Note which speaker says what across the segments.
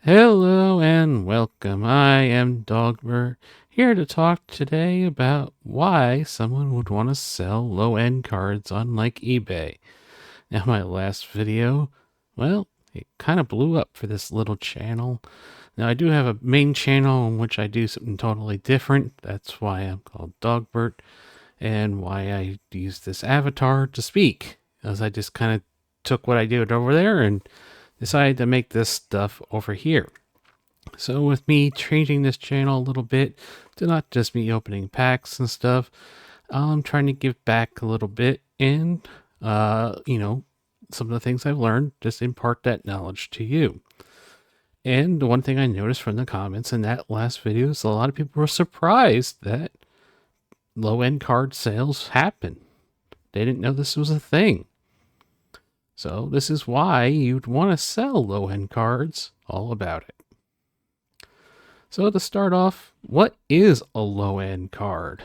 Speaker 1: Hello and welcome. I am Dogbert, here to talk today about why someone would want to sell low-end cards on like eBay. Now, my last video, well, it kind of blew up for this little channel. Now, I do have a main channel in which I do something totally different. That's why I'm called Dogbert, and why I use this avatar to speak, as I just kind of took what I did over there and decided to make this stuff over here. So with me changing this channel a little bit to not just me opening packs and stuff, I'm trying to give back a little bit and, some of the things I've learned, just impart that knowledge to you. And the one thing I noticed from the comments in that last video is a lot of people were surprised that low-end card sales happen. They didn't know this was a thing. So this is why you'd want to sell low-end cards, all about it. So to start off, what is a low-end card?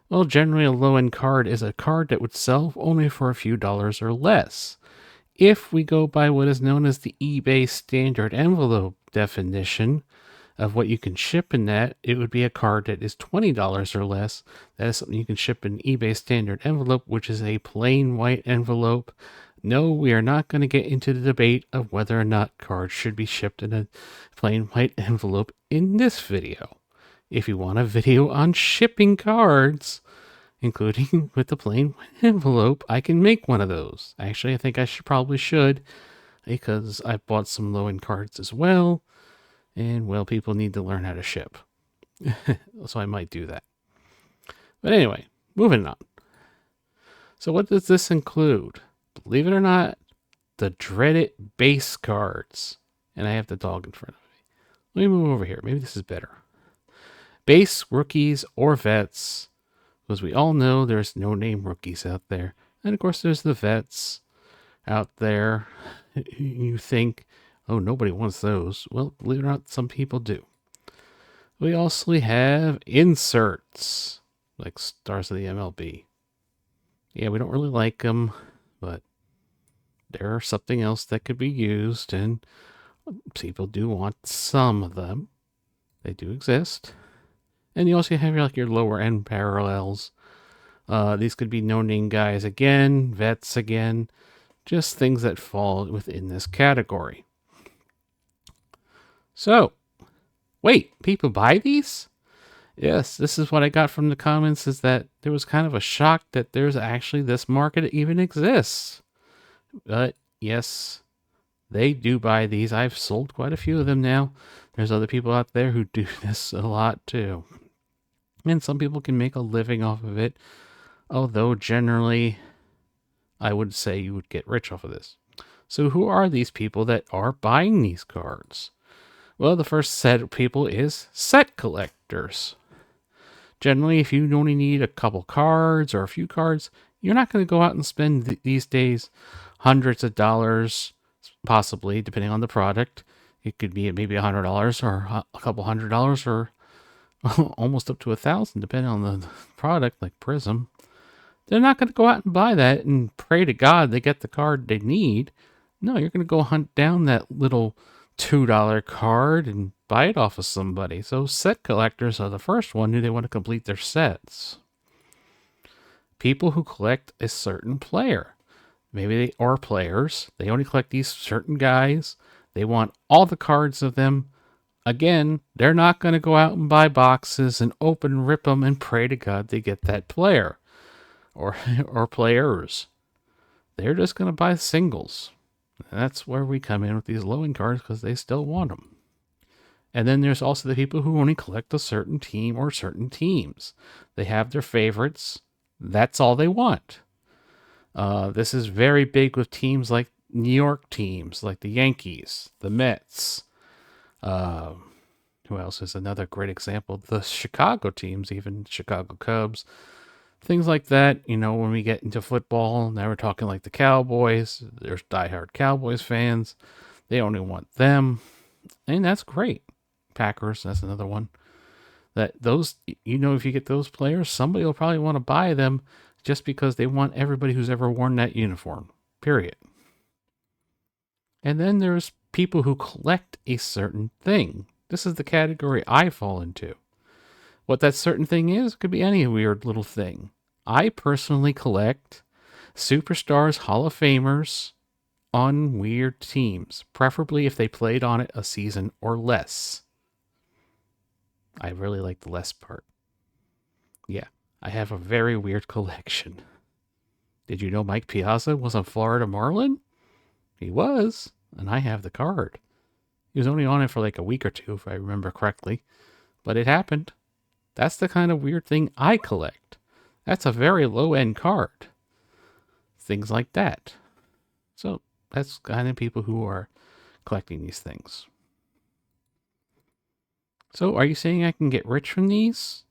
Speaker 1: Well, generally a low-end card is a card that would sell only for a few dollars or less. If we go by what is known as the eBay standard envelope definition of what you can ship in that, it would be a card that is $20 or less. That is something you can ship in eBay standard envelope, which is a plain white envelope. No, we are not going to get into the debate of whether or not cards should be shipped in a plain white envelope in this video. If you want a video on shipping cards, including with the plain white envelope, I can make one of those. Actually, I think I probably should, because I've bought some low-end cards as well, and, well, people need to learn how to ship. So I might do that. But anyway, moving on. So what does this include? Believe it or not, the dreaded base cards. And I have the dog in front of me. Let me move over here. Maybe this is better. Base, rookies, or vets. Because we all know there's no-name rookies out there. And of course there's the vets out there. You think, oh, nobody wants those. Well, believe it or not, some people do. We also have inserts, like stars of the MLB. Yeah, we don't really like them, but they're something else that could be used, and people do want some of them. They do exist. And you also have your lower end parallels. These could be no-name guys again, vets again, just things that fall within this category. So, wait, people buy these? Yes, this is what I got from the comments, is that there was kind of a shock that there's actually this market even exists. But yes, they do buy these. I've sold quite a few of them now. There's other people out there who do this a lot too. And some people can make a living off of it. Although generally, I would say you would get rich off of this. So who are these people that are buying these cards? Well, the first set of people is set collectors. Generally, if you only need a couple cards or a few cards, you're not going to go out and spend these days hundreds of dollars, possibly, depending on the product. It could be maybe $100 or a couple $100 or almost up to $1,000, depending on the product, like Prism. They're not going to go out and buy that and pray to God they get the card they need. No, you're going to go hunt down that little $2 card and buy it off of somebody. So set collectors are the first one who they want to complete their sets. People who collect a certain player. Maybe they are players. They only collect these certain guys. They want all the cards of them. Again, they're not going to go out and buy boxes and rip them and pray to God they get that player or players. They're just going to buy singles. And that's where we come in with these low-end cards, because they still want them. And then there's also the people who only collect a certain team or certain teams. They have their favorites. That's all they want. This is very big with teams like New York teams, like the Yankees, the Mets. Who else is another great example? The Chicago teams, even Chicago Cubs. Things like that, when we get into football, now we're talking like the Cowboys. There's diehard Cowboys fans. They only want them. And that's great. Packers, that's another one. That those, if you get those players, somebody will probably want to buy them just because they want everybody who's ever worn that uniform. Period. And then there's people who collect a certain thing. This is the category I fall into. What that certain thing is could be any weird little thing. I personally collect Superstars Hall of Famers on weird teams, preferably if they played on it a season or less. I really like the less part. Yeah, I have a very weird collection. Did you know Mike Piazza was a Florida Marlin? He was, and I have the card. He was only on it for like a week or two, if I remember correctly, but it happened. That's the kind of weird thing I collect. That's a very low-end card. Things like that. So that's kind of people who are collecting these things. So are you saying I can get rich from these?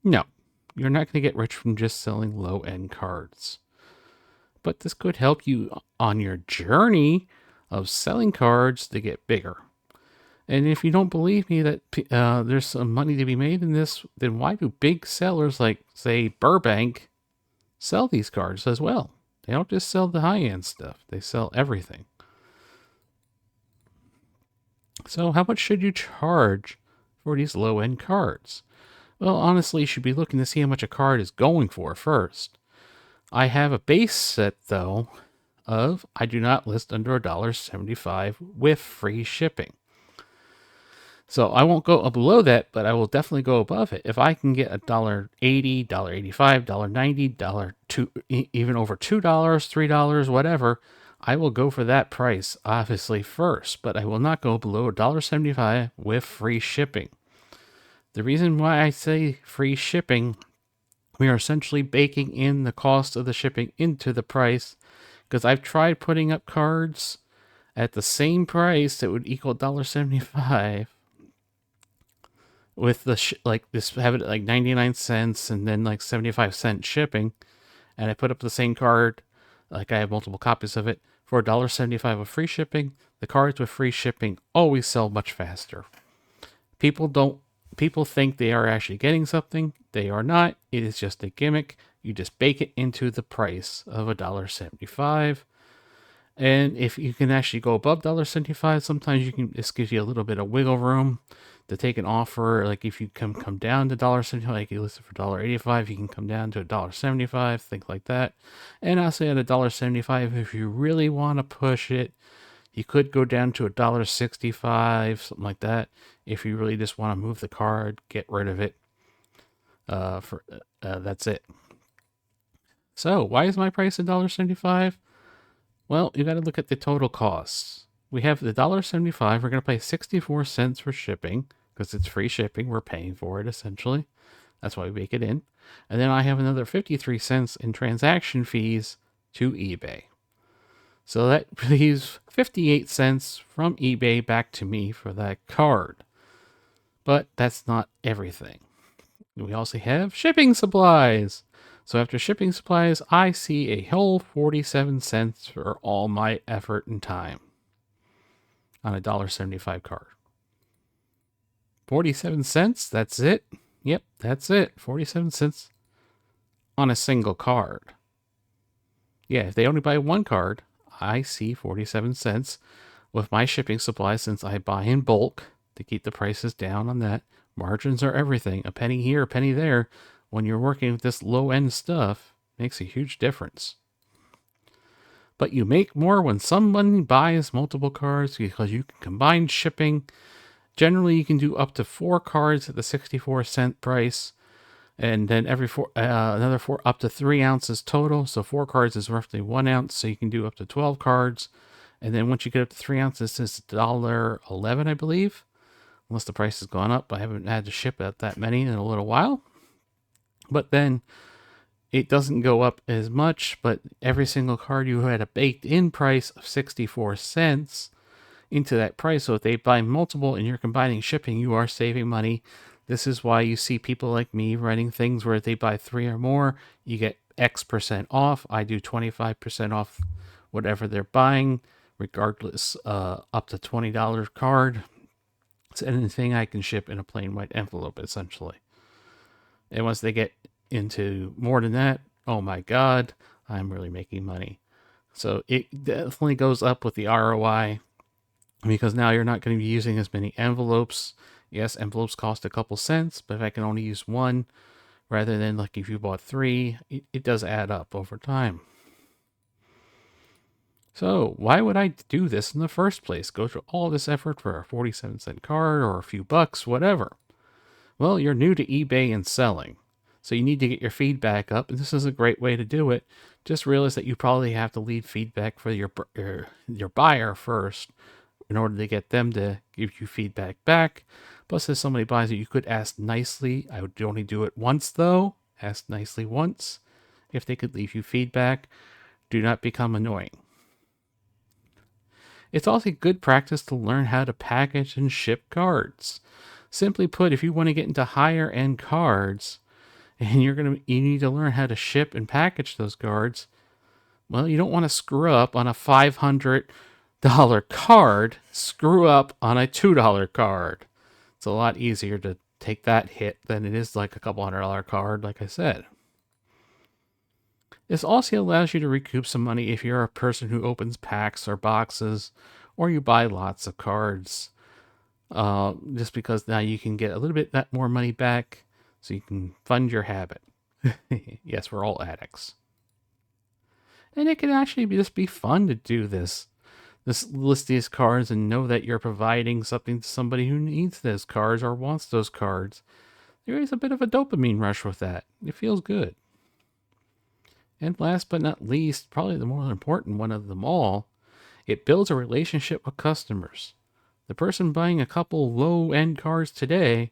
Speaker 1: No, you're not going to get rich from just selling low-end cards. But this could help you on your journey of selling cards to get bigger. And if you don't believe me that there's some money to be made in this, then why do big sellers like, say, Burbank sell these cards as well? They don't just sell the high-end stuff. They sell everything. So how much should you charge for these low-end cards? Well, honestly, you should be looking to see how much a card is going for first. I have a base set, though, of I do not list under $1.75 with free shipping. So I won't go below that, but I will definitely go above it. If I can get $1.80, $1.85, $1.90, even over $2, $3, whatever, I will go for that price, obviously, first. But I will not go below $1.75 with free shipping. The reason why I say free shipping, we are essentially baking in the cost of the shipping into the price, because I've tried putting up cards at the same price that would equal $1.75 with the like this, have it at like 99 cents and then like 75-cent shipping, and I put up the same card, like I have multiple copies of it, for $1.75 with free shipping. The cards with free shipping always sell much faster. People think they are actually getting something. They are not. It is just a gimmick. You just bake it into the price of $1.75. And if you can actually go above $1.75, sometimes you can, this gives you a little bit of wiggle room to take an offer. Like if you come down to $1.75, like you list it for $1.85, you can come down to $1.75, things like that. And I'll say at $1.75, if you really want to push it, you could go down to $1.65, something like that. If you really just want to move the card, get rid of it. That's it. So why is my price $1.75? Well, you got to look at the total costs. We have the $1.75. We're going to pay 64 cents for shipping because it's free shipping. We're paying for it essentially. That's why we bake it in. And then I have another 53 cents in transaction fees to eBay. So that leaves 58 cents from eBay back to me for that card. But that's not everything. We also have shipping supplies. So after shipping supplies, I see a whole 47 cents for all my effort and time on a $1.75 card. 47 cents, that's it. Yep, that's it. 47 cents on a single card. Yeah, if they only buy one card, I see 47 cents with my shipping supplies since I buy in bulk to keep the prices down on that. Margins are everything. A penny here, a penny there. When you're working with this low-end stuff, makes a huge difference. But you make more when someone buys multiple cards because you can combine shipping. Generally, you can do up to 4 cards at the 64-cent price, and then another 4 up to 3 ounces total. So 4 cards is roughly 1 ounce, so you can do up to 12 cards. And then once you get up to 3 ounces, it's $1.11, I believe, unless the price has gone up. I haven't had to ship out that many in a little while. But then it doesn't go up as much, but every single card you had a baked in price of 64 cents into that price. So if they buy multiple and you're combining shipping, you are saving money. This is why you see people like me writing things where if they buy 3 or more, you get X% off. I do 25% off whatever they're buying, regardless, up to $20 card. It's anything I can ship in a plain white envelope, essentially. And once they get into more than that, oh my God, I'm really making money. So it definitely goes up with the ROI. because now you're not going to be using as many envelopes. Yes, envelopes cost a couple cents, but if I can only use one rather than like if you bought three, it does add up over time. So why would I do this in the first place? Go through all this effort for a 47-cent card or a few bucks, whatever. Well, you're new to eBay and selling, so you need to get your feedback up, and this is a great way to do it. Just realize that you probably have to leave feedback for your buyer first in order to get them to give you feedback back. Plus, if somebody buys it, you could ask nicely. I would only do it once, though. Ask nicely once. If they could leave you feedback, do not become annoying. It's also good practice to learn how to package and ship cards. Simply put, if you want to get into higher end cards and you need to learn how to ship and package those cards, well, you don't want to screw up on a $500 card, screw up on a $2 card. It's a lot easier to take that hit than it is like a couple $100 card, like I said. This also allows you to recoup some money if you're a person who opens packs or boxes, or you buy lots of cards. Just because now you can get a little bit more money back, so you can fund your habit. Yes, we're all addicts. And it can actually just be fun to do this. List these cards and know that you're providing something to somebody who needs those cards or wants those cards. There is a bit of a dopamine rush with that. It feels good. And last but not least, probably the more important one of them all, it builds a relationship with customers. The person buying a couple low-end cards today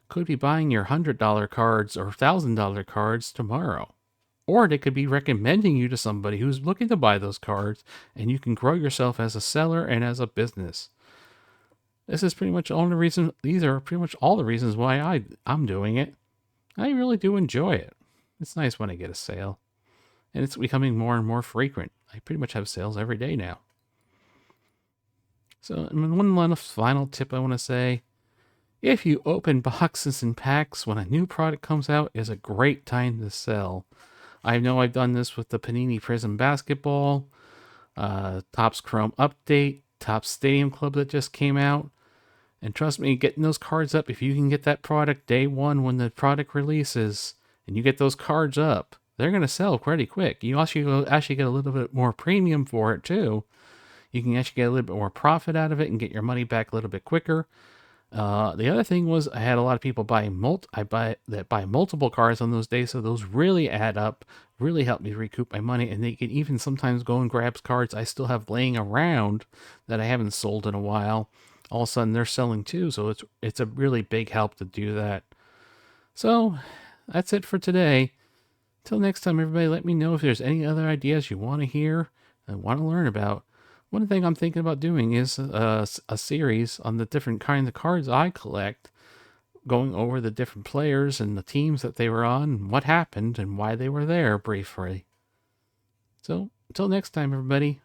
Speaker 1: could be buying your $100 cards or $1,000 cards tomorrow. Or they could be recommending you to somebody who's looking to buy those cards, and you can grow yourself as a seller and as a business. This is pretty much all the reason. These are pretty much all the reasons why I'm doing it. I really do enjoy it. It's nice when I get a sale, and it's becoming more and more frequent. I pretty much have sales every day now. So, one final tip I want to say: if you open boxes and packs when a new product comes out, is a great time to sell. I know I've done this with the Panini Prism Basketball, Topps Chrome Update, Topps Stadium Club that just came out. And trust me, getting those cards up, if you can get that product day one when the product releases, and you get those cards up, they're going to sell pretty quick. You actually get a little bit more premium for it too. You can actually get a little bit more profit out of it and get your money back a little bit quicker. The other thing was I had a lot of people buy multiple cards on those days, so those really add up, really help me recoup my money, and they can even sometimes go and grab cards I still have laying around that I haven't sold in a while. All of a sudden they're selling too, so it's a really big help to do that. So that's it for today. Till next time, everybody, let me know if there's any other ideas you want to hear and want to learn about. One thing I'm thinking about doing is a series on the different kinds of cards I collect, going over the different players and the teams that they were on, and what happened and why they were there briefly. So, until next time, everybody,